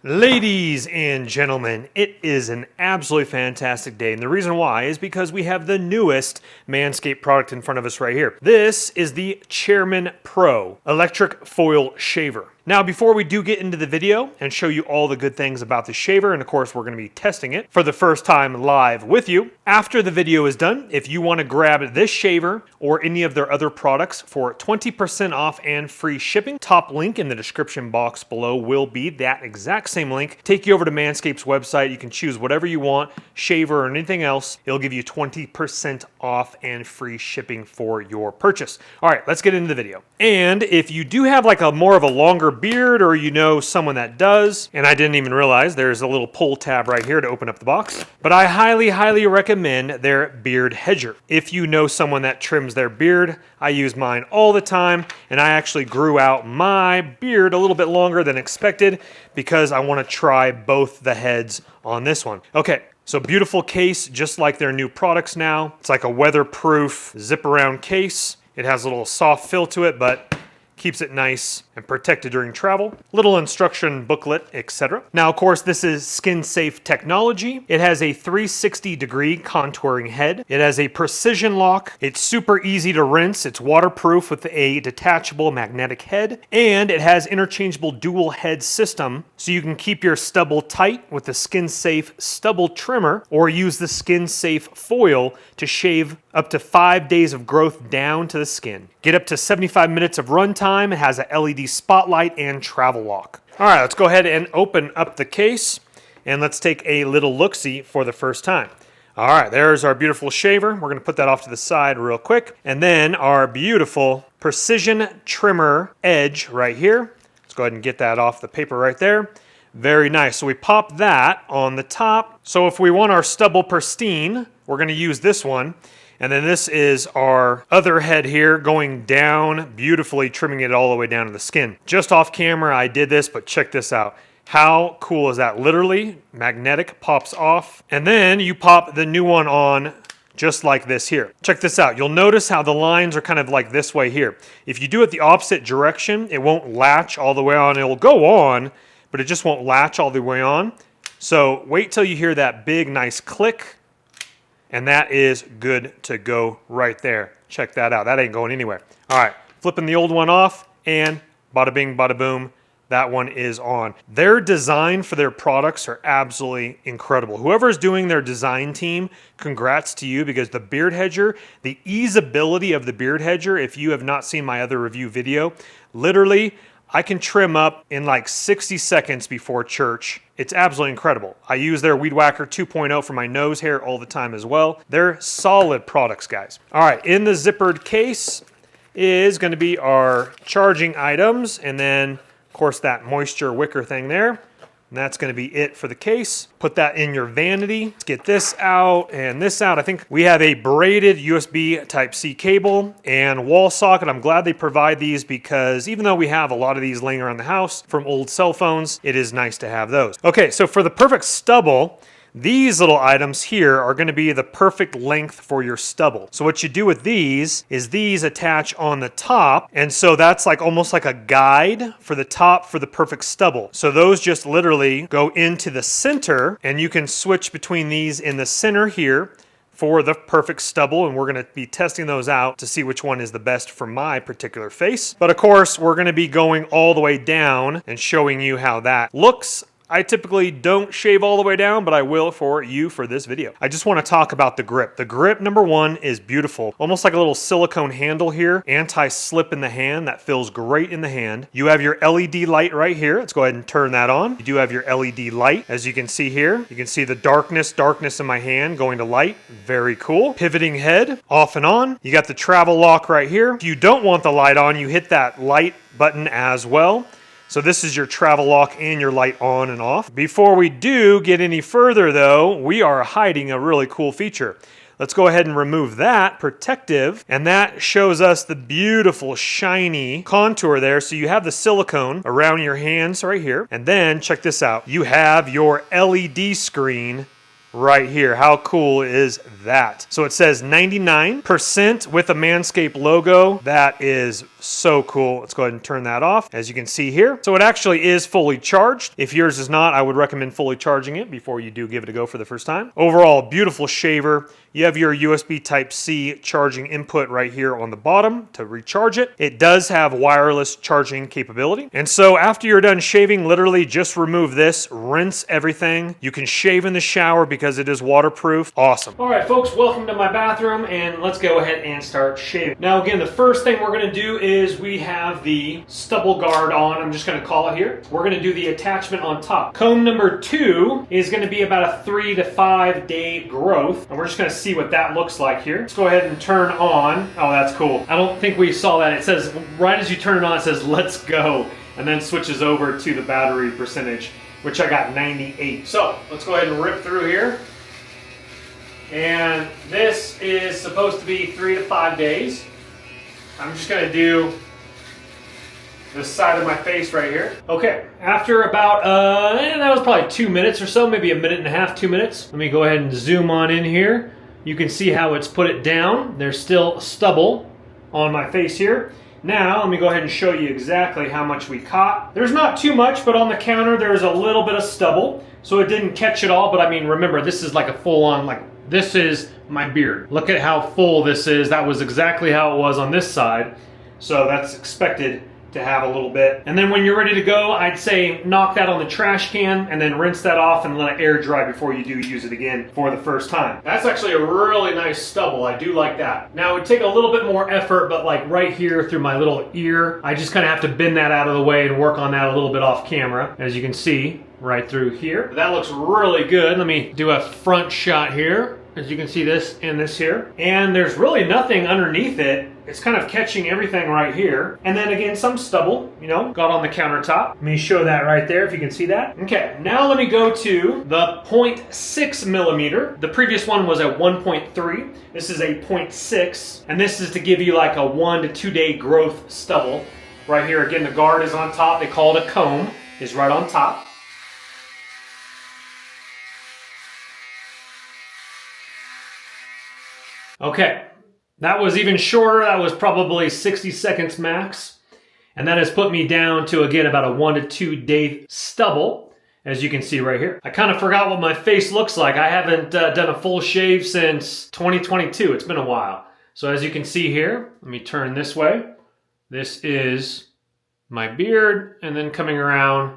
Ladies and gentlemen, it is an absolutely fantastic day, and the reason why is because we have the newest Manscaped product in front of us right here. This is the Chairman Pro Electric Foil Shaver. Now, before we do get into the video and show you all the good things about the shaver, and of course we're going to be testing it for the first time live with you, after the video is done, if you want to grab this shaver or any of their other products for 20% off and free shipping, top link in the description box below will be that exact same link. Take you over to Manscaped's website. You can choose whatever you want, shaver or anything else. It'll give you 20% off and free shipping for your purchase. All right, let's get into the video. And if you do have like a more of a longer beard, or you know someone that does, and I didn't even realize there's a little pull tab right here to open up the box, but I highly recommend their beard hedger. If you know someone that trims their beard, I use mine all the time, and I actually grew out my beard a little bit longer than expected because I want to try both the heads on this one. Okay, so beautiful case, just like their new products now. It's like a weatherproof zip around case. It has a little soft fill to it, but keeps it nice and protected during travel. Little instruction booklet, etc. Now, of course, this is skin-safe technology. It has a 360-degree contouring head. It has a precision lock. It's super easy to rinse. It's waterproof with a detachable magnetic head. And it has interchangeable dual head system, so you can keep your stubble tight with the skin-safe stubble trimmer, or use the skin-safe foil to shave up to 5 days of growth down to the skin. Get up to 75 minutes of runtime. It has a LED spotlight and travel lock. All right, let's go ahead and open up the case, and let's take a little look-see for the first time. All right, there's our beautiful shaver. We're gonna put that off to the side real quick. And then our beautiful precision trimmer edge right here. Let's go ahead and get that off the paper right there. Very nice. So we pop that on the top. So if we want our stubble pristine, we're gonna use this one. And then this is our other head here going down beautifully, trimming it all the way down to the skin. Just off camera, I did this, but check this out. How cool is that? Literally, magnetic pops off. And then you pop the new one on just like this here. Check this out. You'll notice how the lines are kind of like this way here. If you do it the opposite direction, it won't latch all the way on. It'll go on, but it just won't latch all the way on. So wait till you hear that big, nice click. And that is good to go right there. Check that out. That ain't going anywhere. All right, flipping the old one off, and bada bing, bada boom, that one is on. Their design for their products are absolutely incredible. Whoever's doing their design team, congrats to you, because the beard hedger, the easeability of the beard hedger, if you have not seen my other review video, literally, I can trim up in like 60 seconds before church. It's absolutely incredible. I use their Weed Whacker 2.0 for my nose hair all the time as well. They're solid products, guys. All right, in the zippered case is going to be our charging items, and then, of course, that moisture wicker thing there. And that's going to be it for the case. Put that in your vanity. Let's get this out and this out. I think we have a braided USB Type-C cable and wall socket. I'm glad they provide these, because even though we have a lot of these laying around the house from old cell phones, it is nice to have those. Okay, so for the perfect stubble, these little items here are going to be the perfect length for your stubble. So what you do with these is these attach on the top, and so that's like almost like a guide for the top for the perfect stubble. So those just literally go into the center, and you can switch between these in the center here for the perfect stubble, and we're going to be testing those out to see which one is the best for my particular face. But of course, we're going to be going all the way down and showing you how that looks. I typically don't shave all the way down, but I will for you for this video. I just want to talk about the grip. The grip, number one, is beautiful. Almost like a little silicone handle here. Anti-slip in the hand. That feels great in the hand. You have your LED light right here. Let's go ahead and turn that on. You do have your LED light. As you can see here, you can see the darkness in my hand going to light. Very cool. Pivoting head, off and on. You got the travel lock right here. If you don't want the light on, you hit that light button as well. So this is your travel lock and your light on and off. Before we do get any further though, we are hiding a really cool feature. Let's go ahead and remove that protective, and that shows us the beautiful shiny contour there. So you have the silicone around your hands right here, and then check this out. You have your LED screen right here. How cool is that? So it says 99% with a Manscaped logo. That is so cool. Let's go ahead and turn that off, as you can see here. So it actually is fully charged. If yours is not, I would recommend fully charging it before you do give it a go for the first time. Overall, beautiful shaver. You have your USB Type-C charging input right here on the bottom to recharge it. It does have wireless charging capability. And so after you're done shaving, literally just remove this, rinse everything. You can shave in the shower because it is waterproof. Awesome. All right, folks, welcome to my bathroom, and let's go ahead and start shaving. Now, again, the first thing we're gonna do is we have the stubble guard on. I'm just gonna call it here. We're gonna do the attachment on top. Comb number 2 is gonna be about a 3 to 5 day growth, and we're just gonna see what that looks like here. Let's go ahead and turn on. Oh, that's cool. I don't think we saw that. It says, right as you turn it on, it says, let's go, and then switches over to the battery percentage, which I got 98. So let's go ahead and rip through here. And this is supposed to be 3 to 5 days. I'm just gonna do this side of my face right here. Okay, after about, that was probably 2 minutes or so, maybe a minute and a half, 2 minutes. Let me go ahead and zoom on in here. You can see how it's put it down. There's still stubble on my face here. Now, let me go ahead and show you exactly how much we caught. There's not too much, but on the counter, there's a little bit of stubble. So it didn't catch it all, but I mean, remember, this is like a full-on, like, this is my beard. Look at how full this is. That was exactly how it was on this side. So that's expected to have a little bit. And then when you're ready to go, I'd say knock that on the trash can and then rinse that off and let it air dry before you do use it again for the first time. That's actually a really nice stubble. I do like that. Now it would take a little bit more effort, but like right here through my little ear, I just kind of have to bend that out of the way and work on that a little bit off camera, as you can see right through here. That looks really good. Let me do a front shot here. As you can see, this and this here. And there's really nothing underneath it. It's kind of catching everything right here. And then again, some stubble, you know, got on the countertop. Let me show that right there if you can see that. Okay, now let me go to the 0.6 millimeter. The previous one was a 1.3. This is a 0.6. And this is to give you like a 1 to 2 day growth stubble. Right here, again, the guard is on top. They call it a comb, is right on top. Okay, that was even shorter. That was probably 60 seconds max. And that has put me down to, again, about a 1 to 2 day stubble, as you can see right here. I kind of forgot what my face looks like. I haven't done a full shave since 2022. It's been a while. So as you can see here, let me turn this way. This is my beard, and then coming around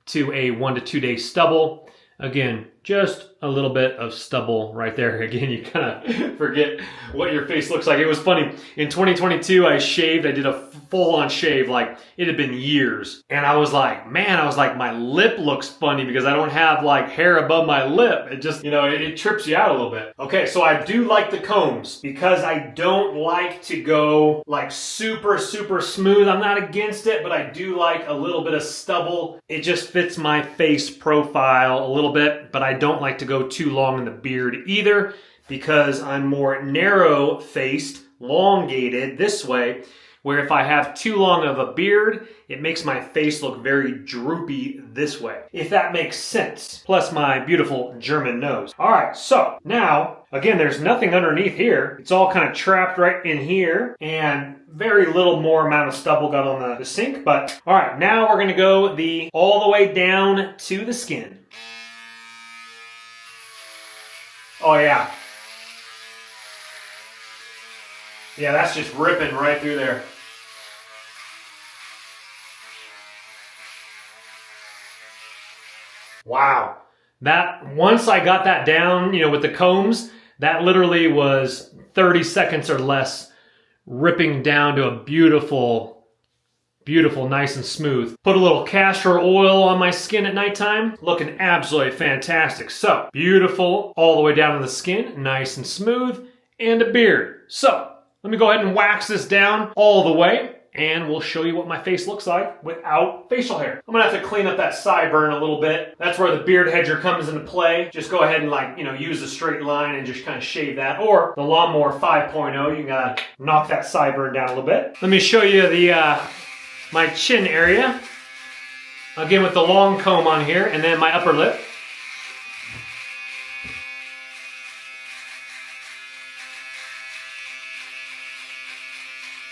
to a 1 to 2 day stubble. Again, just a little bit of stubble right there. Again, you kind of forget what your face looks like. It was funny. In 2022, I shaved. I did a full-on shave. Like, it had been years. And I was like, man, my lip looks funny because I don't have, like, hair above my lip. It just, you know, it trips you out a little bit. Okay, so I do like the combs because I don't like to go, like, super, super smooth. I'm not against it, but I do like a little bit of stubble. It just fits my face profile a little bit, but I don't like to go too long in the beard either because I'm more narrow-faced, elongated this way, where if I have too long of a beard, it makes my face look very droopy this way, if that makes sense. Plus my beautiful German nose. All right, so now, again, there's nothing underneath here. It's all kind of trapped right in here, and very little more amount of stubble got on the sink. But all right, now we're gonna go all the way down to the skin. Oh yeah. Yeah, that's just ripping right through there. Wow. That, once I got that down, you know, with the combs, that literally was 30 seconds or less, ripping down to a beautiful, beautiful, nice and smooth. Put a little castor oil on my skin at nighttime, looking absolutely fantastic. So, beautiful, all the way down to the skin, nice and smooth, and a beard. So, let me go ahead and wax this down all the way, and we'll show you what my face looks like without facial hair. I'm gonna have to clean up that sideburn a little bit. That's where the beard hedger comes into play. Just go ahead and, like, you know, use a straight line and just kind of shave that. Or the Lawnmower 5.0, you gotta knock that sideburn down a little bit. Let me show you my chin area. Again, with the long comb on here, and then my upper lip.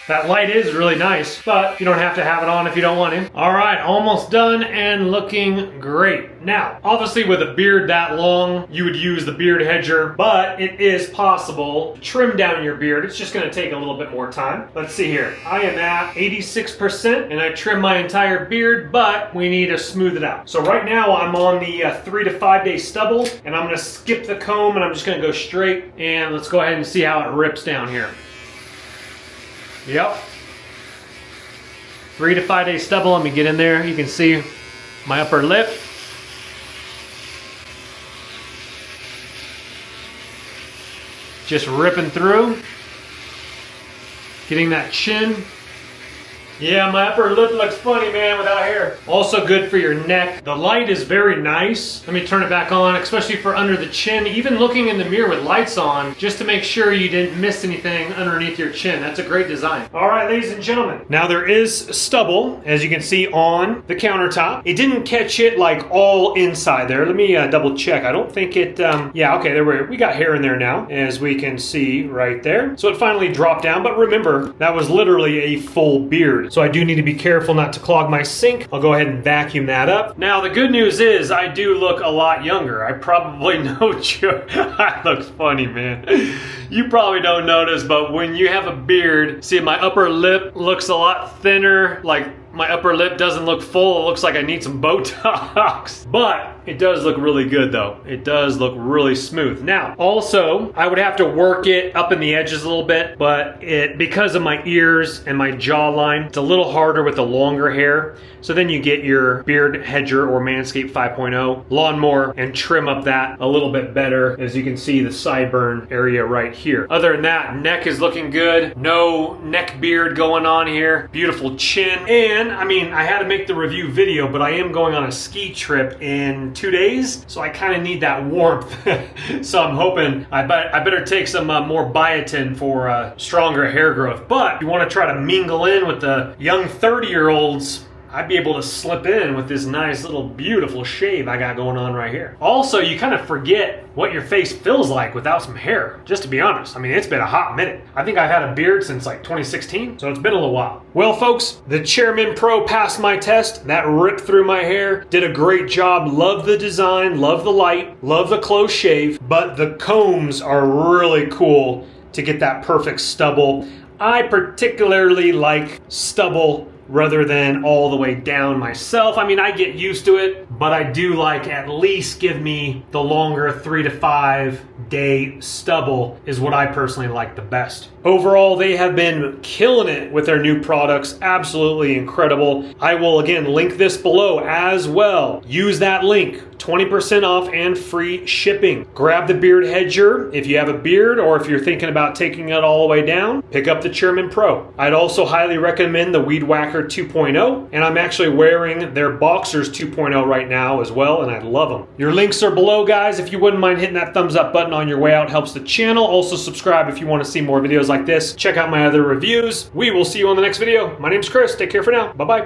That light is really nice, but you don't have to have it on if you don't want to. All right, almost done and looking great. Now, obviously with a beard that long, you would use the beard hedger, but it is possible to trim down your beard. It's just gonna take a little bit more time. Let's see here. I am at 86% and I trim my entire beard, but we need to smooth it out. So right now I'm on the 3 to 5 day stubble, and I'm gonna skip the comb and I'm just gonna go straight, and let's go ahead and see how it rips down here. Yep. 3 to 5 day stubble. Let me get in there. You can see my upper lip. Just ripping through. Getting that chin. Yeah, my upper lip looks funny, man, without hair. Also good for your neck. The light is very nice. Let me turn it back on, especially for under the chin. Even looking in the mirror with lights on, just to make sure you didn't miss anything underneath your chin. That's a great design. All right, ladies and gentlemen. Now there is stubble, as you can see on the countertop. It didn't catch it like all inside there. Let me double check. I don't think it, yeah, okay, we got hair in there now, as we can see right there. So it finally dropped down, but remember, that was literally a full beard. So I do need to be careful not to clog my sink. I'll go ahead and vacuum that up. Now the good news is I do look a lot younger. I probably know that looks funny, man. You probably don't notice, but when you have a beard, see my upper lip looks a lot thinner, like my upper lip doesn't look full. It looks like I need some Botox. But it does look really good though. It does look really smooth. Now, also, I would have to work it up in the edges a little bit, but because of my ears and my jawline, it's a little harder with the longer hair. So then you get your beard hedger or Manscaped 5.0 lawnmower and trim up that a little bit better. As you can see, the sideburn area right here. Other than that, neck is looking good. No neck beard going on here. Beautiful chin. And I mean, I had to make the review video, but I am going on a ski trip in 2 days, so I kind of need that warmth. So I'm hoping I better take some more biotin for stronger hair growth. But if you want to try to mingle in with the young 30-year-olds, I'd be able to slip in with this nice little beautiful shave I got going on right here. Also, you kind of forget what your face feels like without some hair, just to be honest. I mean, it's been a hot minute. I think I've had a beard since like 2016, so it's been a little while. Well, folks, the Chairman Pro passed my test. That ripped through my hair, did a great job. Love the design, love the light, love the close shave, but the combs are really cool to get that perfect stubble. I particularly like stubble rather than all the way down myself. I mean, I get used to it, but I do like at least give me the longer 3 to 5 day stubble is what I personally like the best. Overall, they have been killing it with their new products. Absolutely incredible. I will again link this below as well. Use that link. 20% off and free shipping. Grab the beard hedger if you have a beard, or if you're thinking about taking it all the way down, pick up the Chairman Pro. I'd also highly recommend the Weed Whacker 2.0, and I'm actually wearing their Boxers 2.0 right now as well, and I love them. Your links are below, guys. If you wouldn't mind hitting that thumbs up button on your way out, helps the channel. Also subscribe if you want to see more videos like this. Check out my other reviews. We will see you on the next video. My name's Chris. Take care for now. Bye-bye.